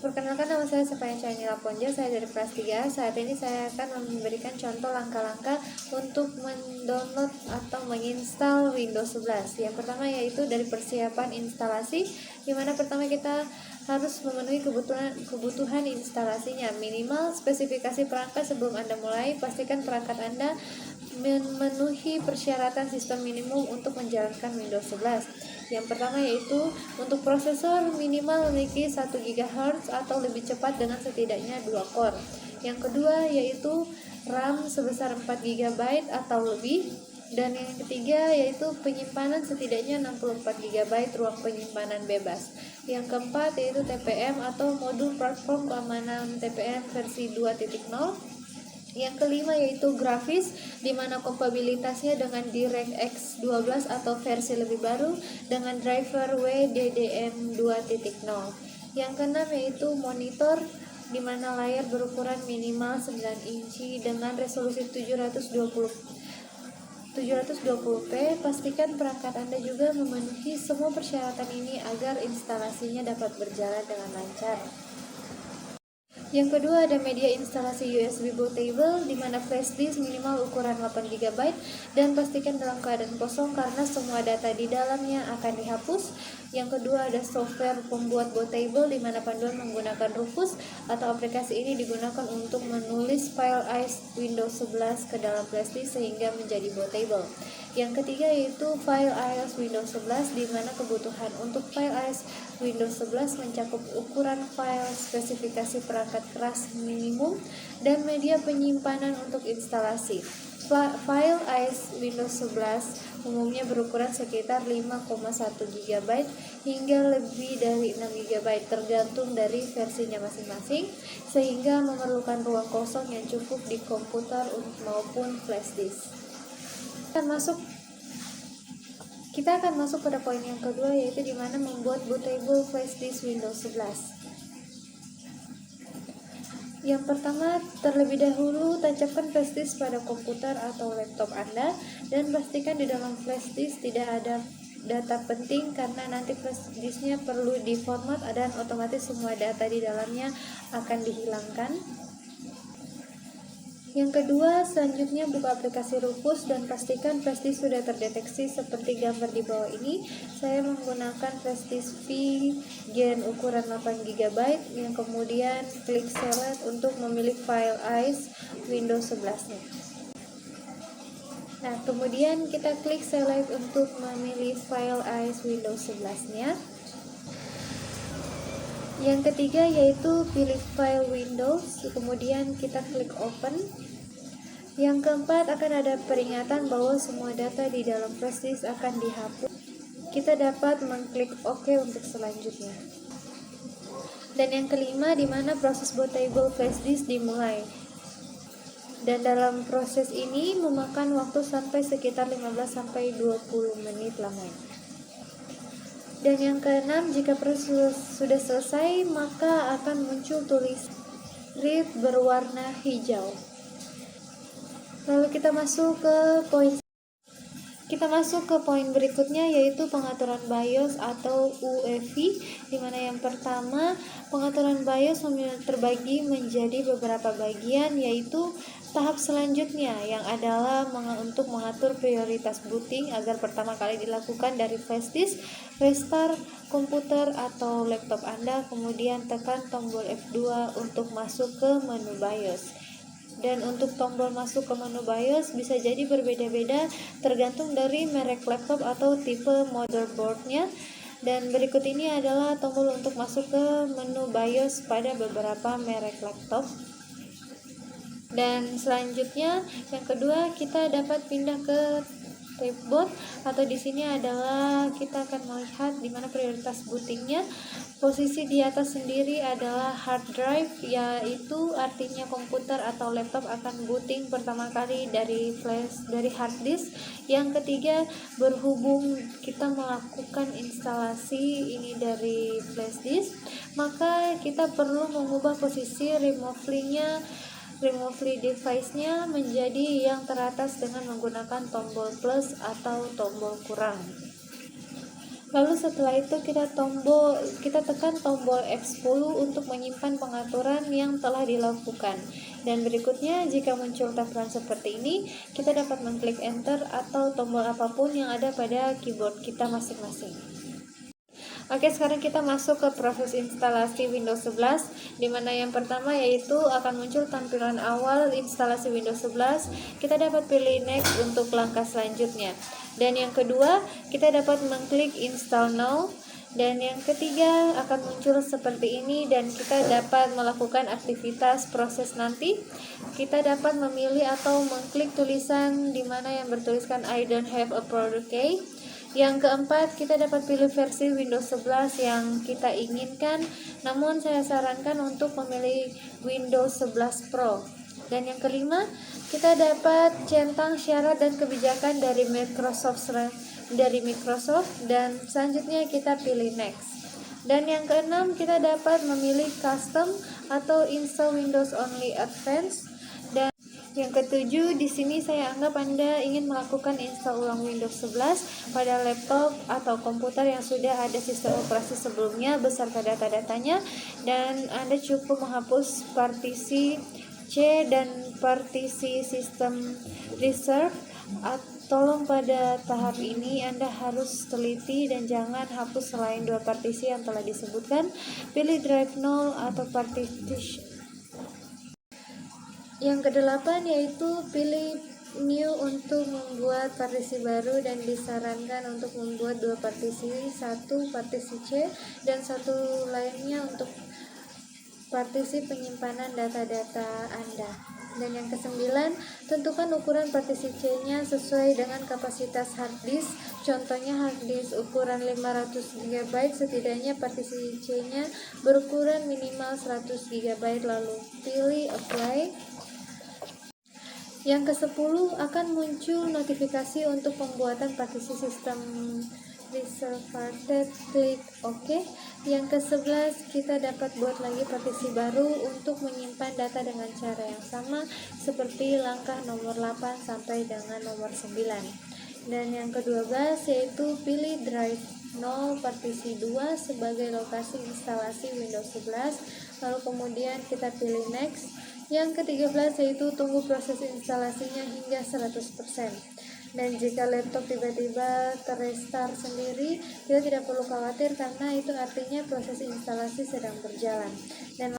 Perkenalkan, nama saya Sepaya Chanila Ponja, saya dari kelas 3. Saat ini saya akan memberikan contoh langkah-langkah untuk mendownload atau menginstal Windows 11. Yang pertama yaitu dari persiapan instalasi, di mana pertama kita harus memenuhi kebutuhan instalasinya. Minimal spesifikasi perangkat sebelum Anda mulai, pastikan perangkat Anda memenuhi persyaratan sistem minimum untuk menjalankan Windows 11. Yang pertama yaitu untuk prosesor minimal memiliki 1 GHz atau lebih cepat dengan setidaknya 2 core. Yang kedua yaitu RAM sebesar 4 GB atau lebih. Dan yang ketiga yaitu penyimpanan setidaknya 64 GB ruang penyimpanan bebas. Yang keempat yaitu TPM atau modul platform keamanan TPM versi 2.0. Yang kelima yaitu grafis, di mana kompatibilitasnya dengan DirectX 12 atau versi lebih baru dengan driver WDDM 2.0. Yang keenam yaitu monitor, di mana layar berukuran minimal 9 inci dengan resolusi 720p. Pastikan perangkat Anda juga memenuhi semua persyaratan ini agar instalasinya dapat berjalan dengan lancar. Yang kedua ada media instalasi USB bootable, di mana flash disk minimal ukuran 8 GB dan pastikan dalam keadaan kosong karena semua data di dalamnya akan dihapus. Yang kedua ada software pembuat bootable, di mana panduan menggunakan Rufus atau aplikasi ini digunakan untuk menulis file ISO Windows 11 ke dalam flash disk sehingga menjadi bootable. Yang ketiga yaitu file ISO Windows 11, di mana kebutuhan untuk file ISO Windows 11 mencakup ukuran file, spesifikasi perangkat keras minimum, dan media penyimpanan untuk instalasi. File ISO Windows 11 umumnya berukuran sekitar 5,1 GB hingga lebih dari 6 GB tergantung dari versinya masing-masing, sehingga memerlukan ruang kosong yang cukup di komputer maupun flash disk. Kita akan masuk pada poin yang kedua, yaitu di mana membuat bootable flash disk Windows 11. Yang pertama, terlebih dahulu tancapkan flash disk pada komputer atau laptop Anda dan pastikan di dalam flash disk tidak ada data penting karena nanti flash disknya perlu diformat dan otomatis semua data di dalamnya akan dihilangkan. Yang kedua, selanjutnya buka aplikasi Rufus dan pastikan flash disk sudah terdeteksi seperti gambar di bawah ini. Saya menggunakan flash disk Gen ukuran 8 GB, yang kemudian klik select untuk memilih file ISO Windows 11-nya. Nah, kemudian kita klik select untuk memilih file ISO Windows 11-nya. Yang ketiga yaitu pilih file Windows, kemudian kita klik open. Yang keempat akan ada peringatan bahwa semua data di dalam flash disk akan dihapus. Kita dapat mengklik OK untuk selanjutnya. Dan yang kelima, di mana proses bootable flash disk dimulai. Dan dalam proses ini memakan waktu sampai sekitar 15-20 menit lamanya. Dan yang keenam, jika proses sudah selesai, maka akan muncul tulis read berwarna hijau. Lalu kita masuk ke poin berikutnya, yaitu pengaturan BIOS atau UEFI, di mana yang pertama, pengaturan BIOS terbagi menjadi beberapa bagian, yaitu tahap selanjutnya yang adalah untuk mengatur prioritas booting agar pertama kali dilakukan dari flash disk, restart komputer atau laptop Anda, kemudian tekan tombol F2 untuk masuk ke menu BIOS. Dan untuk tombol masuk ke menu BIOS bisa jadi berbeda-beda tergantung dari merek laptop atau tipe motherboardnya. Dan berikut ini adalah tombol untuk masuk ke menu BIOS pada beberapa merek laptop. Dan selanjutnya yang kedua, kita dapat pindah ke typeboard, atau di sini adalah kita akan melihat di mana prioritas bootingnya. Posisi di atas sendiri adalah hard drive, yaitu artinya komputer atau laptop akan booting pertama kali dari hard disk. Yang ketiga, berhubung kita melakukan instalasi ini dari flash disk, maka kita perlu mengubah posisi remotely device-nya menjadi yang teratas dengan menggunakan tombol plus atau tombol kurang. Lalu setelah itu kita tekan tombol F10 untuk menyimpan pengaturan yang telah dilakukan. Dan berikutnya, jika muncul tampilan seperti ini, kita dapat mengklik enter atau tombol apapun yang ada pada keyboard kita masing-masing. Oke, sekarang kita masuk ke proses instalasi Windows 11, di mana yang pertama yaitu akan muncul tampilan awal instalasi Windows 11. Kita dapat pilih next untuk langkah selanjutnya. Dan yang kedua, kita dapat mengklik install now. Dan yang ketiga akan muncul seperti ini, dan kita dapat melakukan aktivitas proses nanti. Kita dapat memilih atau mengklik tulisan di mana yang bertuliskan I don't have a product key. Yang keempat, kita dapat pilih versi Windows 11 yang kita inginkan, namun saya sarankan untuk memilih Windows 11 Pro. Dan yang kelima, kita dapat centang syarat dan kebijakan dari Microsoft, dan selanjutnya kita pilih next. Dan yang keenam, kita dapat memilih custom atau install Windows Only Advanced. Dan yang ketujuh, di sini saya anggap Anda ingin melakukan install ulang Windows 11 pada laptop atau komputer yang sudah ada sistem operasi sebelumnya beserta data-datanya, dan Anda cukup menghapus partisi C dan partisi sistem reserve. Tolong pada tahap ini Anda harus teliti dan jangan hapus selain dua partisi yang telah disebutkan. Pilih drive 0 atau partisi. Yang kedelapan yaitu pilih new untuk membuat partisi baru, dan disarankan untuk membuat dua partisi, satu partisi C dan satu lainnya untuk partisi penyimpanan data-data Anda. Dan yang kesembilan, tentukan ukuran partisi C-nya sesuai dengan kapasitas hard disk. Contohnya hard disk ukuran 500 GB, setidaknya partisi C-nya berukuran minimal 100 GB. Lalu pilih apply. Yang ke-10 akan muncul notifikasi untuk pembuatan partisi sistem reserved. Klik OK. Yang ke-11, kita dapat buat lagi partisi baru untuk menyimpan data dengan cara yang sama seperti langkah nomor 8 sampai dengan nomor 9. Dan yang ke-12 yaitu pilih drive 0 partisi 2 sebagai lokasi instalasi Windows 11. Lalu kemudian kita pilih next. Yang ke-13 yaitu tunggu proses instalasinya hingga 100%. Dan jika laptop tiba-tiba terrestart sendiri, kita tidak perlu khawatir karena itu artinya proses instalasi sedang berjalan. Dan